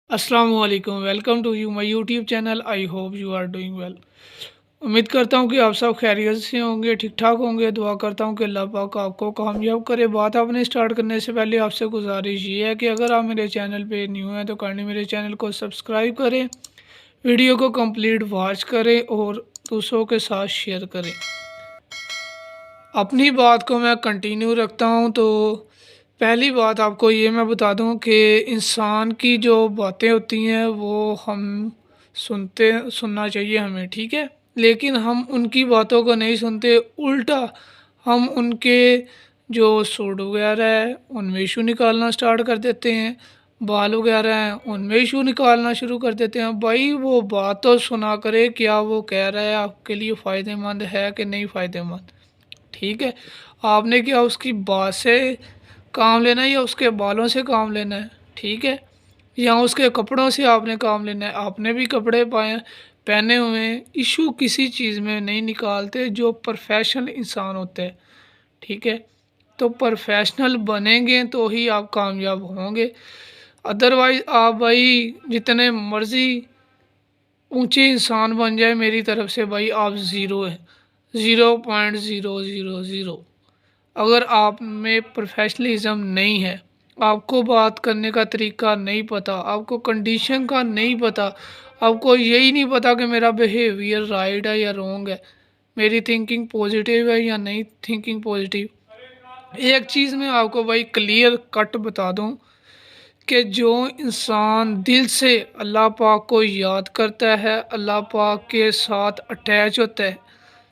अस्सलाम वालेकुम। Welcome to you my YouTube channel. I hope you are doing well. उम्मीद करता हूँ कि आप सब खैरियत से होंगे, ठीक ठाक होंगे। दुआ करता हूँ कि अल्लाह पाक आपको कामयाब करे। बात आपने स्टार्ट करने से पहले आपसे गुजारिश ये है कि अगर आप मेरे चैनल पे न्यू हैं तो काइंडली मेरे चैनल को सब्सक्राइब करें, वीडियो को कंप्लीट वॉच करें और दूसरों के साथ शेयर करें। अपनी बात को मैं कंटिन्यू रखता हूँ तो पहली बात आपको ये मैं बता दूँ कि इंसान की जो बातें होती हैं वो हम सुनना चाहिए हमें, ठीक है। लेकिन हम उनकी बातों को नहीं सुनते, उल्टा हम उनके जो सूट वगैरह है उनमें इशू निकालना स्टार्ट कर देते हैं, बाल वगैरह हैं उनमें इशू निकालना शुरू कर देते हैं। भाई वो बात तो सुना करे, क्या वो कह रहा है आपके लिए फ़ायदेमंद है कि नहीं फ़ायदेमंद, ठीक है। आपने क्या उसकी बात से काम लेना है या उसके बालों से काम लेना है, ठीक है, या उसके कपड़ों से आपने काम लेना है। आपने भी कपड़े पाए पहने हुए हैं, इशू किसी चीज़ में नहीं निकालते जो प्रोफेशनल इंसान होते हैं, ठीक है। तो प्रोफेशनल बनेंगे तो ही आप कामयाब होंगे। अदरवाइज़ आप भाई जितने मर्ज़ी ऊंचे इंसान बन जाए मेरी तरफ से, भाई आप ज़ीरो हैं, 0.000। अगर आप में प्रोफेशनलिज्म नहीं है, आपको बात करने का तरीका नहीं पता, आपको कंडीशन का नहीं पता, आपको यही नहीं पता कि मेरा बिहेवियर राइट है या रॉन्ग है, मेरी थिंकिंग पॉजिटिव है या नहीं थिंकिंग पॉजिटिव। एक चीज़ मैं आपको भाई क्लियर कट बता दूं कि जो इंसान दिल से अल्लाह पाक को याद करता है, अल्लाह पाक के साथ अटैच होता है,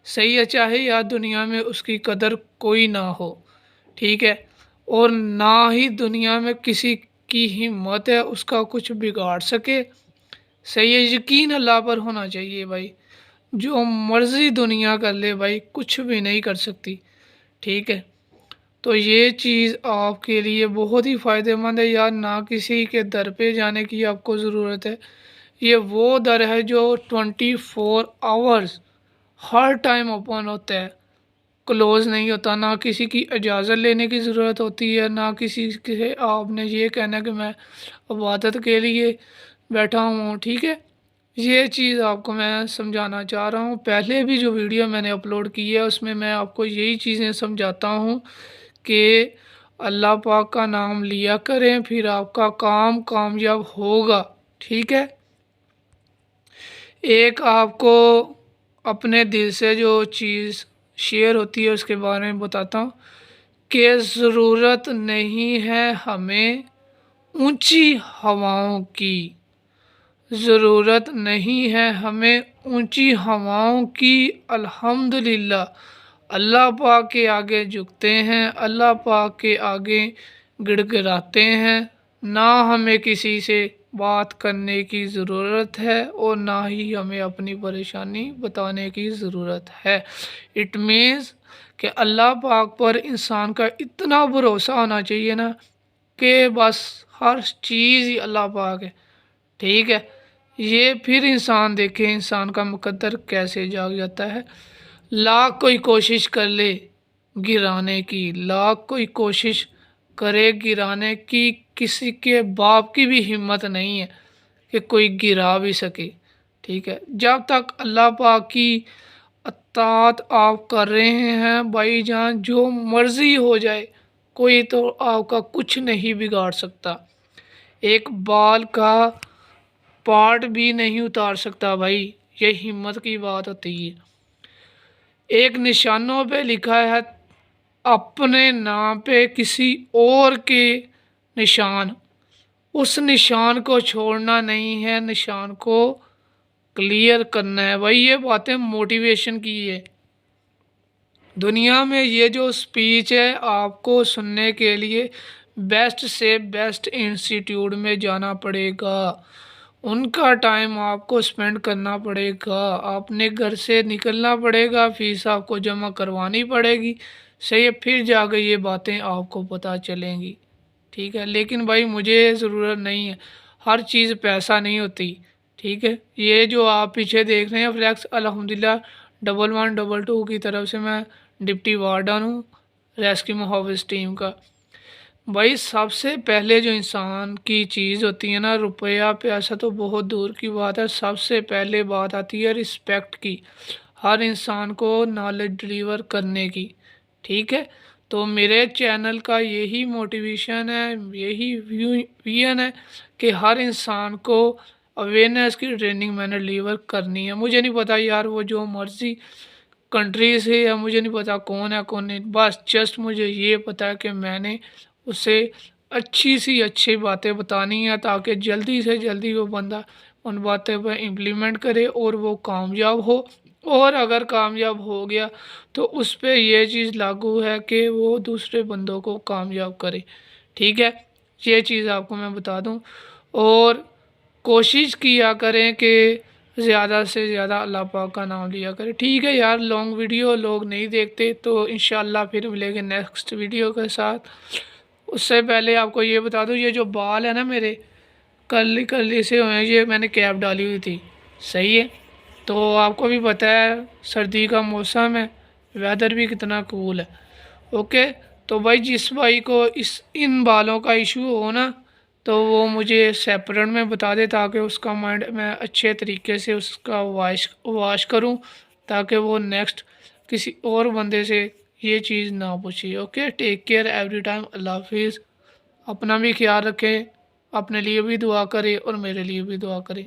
सही है, चाहे यार दुनिया में उसकी कदर कोई ना हो, ठीक है, और ना ही दुनिया में किसी की हिम्मत है उसका कुछ बिगाड़ सके, सही है। यकीन अल्लाह पर होना चाहिए भाई। जो मर्ज़ी दुनिया कर ले भाई कुछ भी नहीं कर सकती, ठीक है। तो ये चीज़ आपके लिए बहुत ही फ़ायदेमंद है यार। ना किसी के दर पे जाने की आपको ज़रूरत है, ये वो दर है जो 24 आवर्स हर टाइम ओपन होता है, क्लोज़ नहीं होता। ना किसी की इजाज़त लेने की ज़रूरत होती है, ना किसी के आपने ये कहना कि मैं इबादत के लिए बैठा हूँ, ठीक है। ये चीज़ आपको मैं समझाना चाह रहा हूँ। पहले भी जो वीडियो मैंने अपलोड की है उसमें मैं आपको यही चीज़ें समझाता हूँ कि अल्लाह पाक का नाम लिया करें, फिर आपका काम कामयाब होगा, ठीक है। एक आपको अपने दिल से जो चीज़ शेयर होती है उसके बारे में बताता हूँ कि ज़रूरत नहीं है हमें ऊंची हवाओं की, ज़रूरत नहीं है हमें ऊंची हवाओं की। अल्हम्दुलिल्लाह, अल्लाह पाक के आगे झुकते हैं, अल्लाह पाक के आगे गिड़गिड़ाते हैं। ना हमें किसी से बात करने की ज़रूरत है और ना ही हमें अपनी परेशानी बताने की ज़रूरत है। इट मीन्स कि अल्लाह पाक पर इंसान का इतना भरोसा होना चाहिए ना कि बस हर चीज़ ही अल्लाह पाक है, ठीक है। ये फिर इंसान देखे इंसान का मुकद्दर कैसे जाग जाता है। लाख कोई कोशिश कर ले गिराने की, लाख कोई कोशिश करे गिराने की, किसी के बाप की भी हिम्मत नहीं है कि कोई गिरा भी सके, ठीक है। जब तक अल्लाह पाक की अतात आप कर रहे हैं भाईजान, जो मर्ज़ी हो जाए कोई तो आपका कुछ नहीं बिगाड़ सकता। एक बाल का पार्ट भी नहीं उतार सकता भाई, ये हिम्मत की बात होती है। एक निशानों पे लिखा है अपने नाम पे किसी और के निशान, उस निशान को छोड़ना नहीं है, निशान को क्लियर करना है भाई। ये बातें मोटिवेशन की है। दुनिया में ये जो स्पीच है आपको सुनने के लिए बेस्ट से बेस्ट इंस्टीट्यूट में जाना पड़ेगा, उनका टाइम आपको स्पेंड करना पड़ेगा, आपने घर से निकलना पड़ेगा, फीस आपको जमा करवानी पड़ेगी, सही है, फिर जाकर ये बातें आपको पता चलेंगी, ठीक है। लेकिन भाई मुझे ज़रूरत नहीं है, हर चीज़ पैसा नहीं होती, ठीक है। ये जो आप पीछे देख रहे हैं फ्लैक्स, अल्हम्दुलिल्लाह 1112 की तरफ से मैं डिप्टी वार्डन हूँ रेस्क्यू हाउस टीम का। भाई सबसे पहले जो इंसान की चीज़ होती है ना, रुपया पैसा तो बहुत दूर की बात है, सबसे पहले बात आती है रिस्पेक्ट की, हर इंसान को नॉलेज डिलीवर करने की। ठीक है, तो मेरे चैनल का यही मोटिवेशन है, यही विजन है कि हर इंसान को अवेयरनेस की ट्रेनिंग मैंने डिलीवर करनी है। मुझे नहीं पता यार वो जो मर्जी कंट्री से, या मुझे नहीं पता कौन है कौन नहीं, बस जस्ट मुझे ये पता है कि मैंने उसे अच्छी सी अच्छी बातें बतानी है ताकि जल्दी से जल्दी वो बंदा उन बातों पर इम्प्लीमेंट करे और वो कामयाब हो। और अगर कामयाब हो गया तो उस पे ये चीज़ लागू है कि वो दूसरे बंदों को कामयाब करे। ठीक है, ये चीज़ आपको मैं बता दूं। और कोशिश किया करें कि ज़्यादा से ज़्यादा अल्लाह पाक का नाम लिया करें। ठीक है यार, लॉन्ग वीडियो लोग नहीं देखते, तो इंशाल्लाह फिर मिलेंगे नेक्स्ट वीडियो के साथ। उससे पहले आपको ये बता दूं, ये जो बाल है ना मेरे, कर्ली कर्ली से हुए हैं, ये मैंने कैप डाली हुई थी। सही है, तो आपको भी पता है सर्दी का मौसम है, वेदर भी कितना कूल है। ओके, तो भाई जिस भाई को इन बालों का इशू हो ना, तो वो मुझे सेपरेट में बता दे ताकि उसका माइंड मैं अच्छे तरीके से उसका वाश वाश करूं, ताकि वो नेक्स्ट किसी और बंदे से ये चीज़ ना पूछे। Okay, take care every time, अल्लाह हाफिज़। अपना भी ख्याल रखें, अपने लिए भी दुआ करें और मेरे लिए भी दुआ करें।